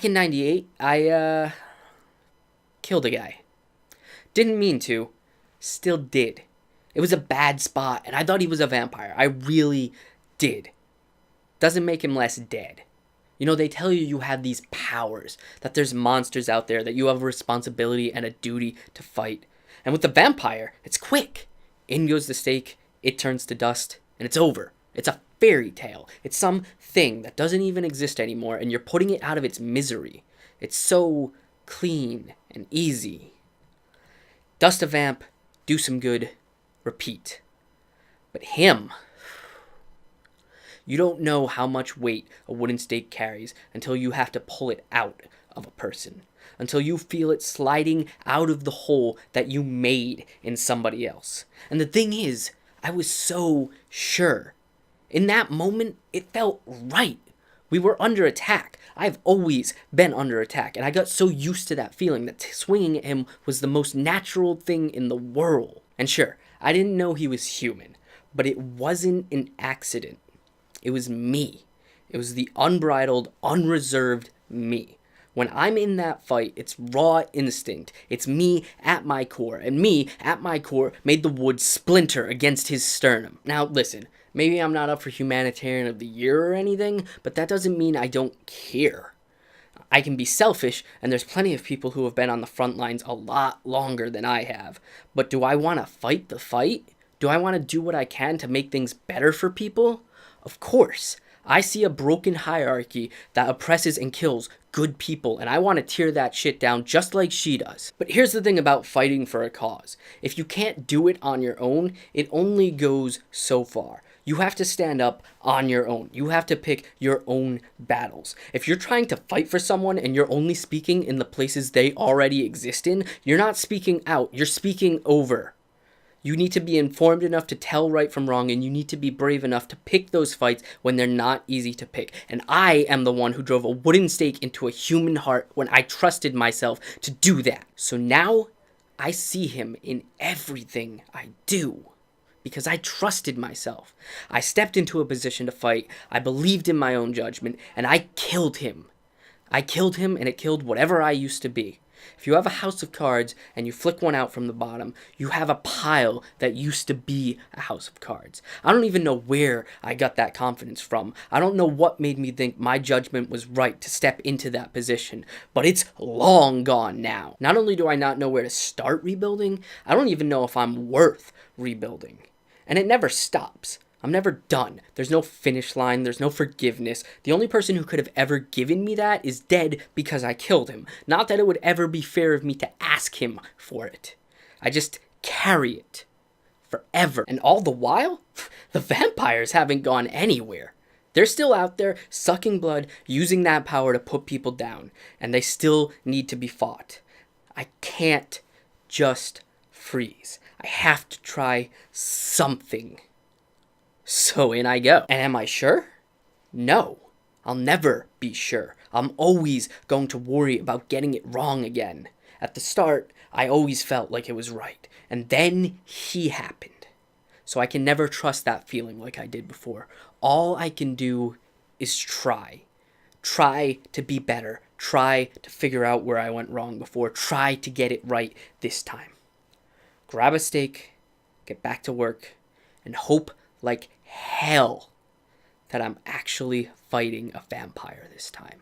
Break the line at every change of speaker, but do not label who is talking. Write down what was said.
in 98, I killed a guy. Didn't mean to. Still did. It was a bad spot, and I thought he was a vampire. I really did. Doesn't make him less dead. You know, they tell you have these powers, that there's monsters out there, that you have a responsibility and a duty to fight. And with the vampire, it's quick. In goes the stake, it turns to dust, and it's over. It's a fairy tale. It's some thing that doesn't even exist anymore, and you're putting it out of its misery. It's so clean and easy. Dust a vamp, do some good, repeat. But him, you don't know how much weight a wooden stake carries until you have to pull it out of a person. Until you feel it sliding out of the hole that you made in somebody else. And the thing is, I was so sure. In that moment, it felt right. We were under attack. I've always been under attack, and I got so used to that feeling that swinging at him was the most natural thing in the world. And sure, I didn't know he was human, but it wasn't an accident. It was me. It was the unbridled, unreserved me. When I'm in that fight, it's raw instinct. It's me at my core, and me at my core made the wood splinter against his sternum. Now listen, maybe I'm not up for Humanitarian of the Year or anything, but that doesn't mean I don't care. I can be selfish, and there's plenty of people who have been on the front lines a lot longer than I have. But do I want to fight the fight? Do I want to do what I can to make things better for people? Of course. I see a broken hierarchy that oppresses and kills good people, and I want to tear that shit down just like she does. But here's the thing about fighting for a cause. If you can't do it on your own, it only goes so far. You have to stand up on your own. You have to pick your own battles. If you're trying to fight for someone and you're only speaking in the places they already exist in, you're not speaking out, you're speaking over. You need to be informed enough to tell right from wrong, and you need to be brave enough to pick those fights when they're not easy to pick. And I am the one who drove a wooden stake into a human heart when I trusted myself to do that. So now I see him in everything I do. Because I trusted myself. I stepped into a position to fight, I believed in my own judgment, and I killed him. I killed him, and it killed whatever I used to be. If you have a house of cards and you flick one out from the bottom, you have a pile that used to be a house of cards. I don't even know where I got that confidence from. I don't know what made me think my judgment was right to step into that position, but it's long gone now. Not only do I not know where to start rebuilding, I don't even know if I'm worth rebuilding. And it never stops. I'm never done. There's no finish line. There's no forgiveness. The only person who could have ever given me that is dead because I killed him. Not that it would ever be fair of me to ask him for it. I just carry it forever. And all the while, the vampires haven't gone anywhere. They're still out there sucking blood, using that power to put people down. And they still need to be fought. I can't just freeze. I have to try something. So in I go. And am I sure? No. I'll never be sure. I'm always going to worry about getting it wrong again. At the start, I always felt like it was right. And then he happened. So I can never trust that feeling like I did before. All I can do is try. Try to be better. Try to figure out where I went wrong before. Try to get it right this time. Grab a stake, get back to work, and hope like hell that I'm actually fighting a vampire this time.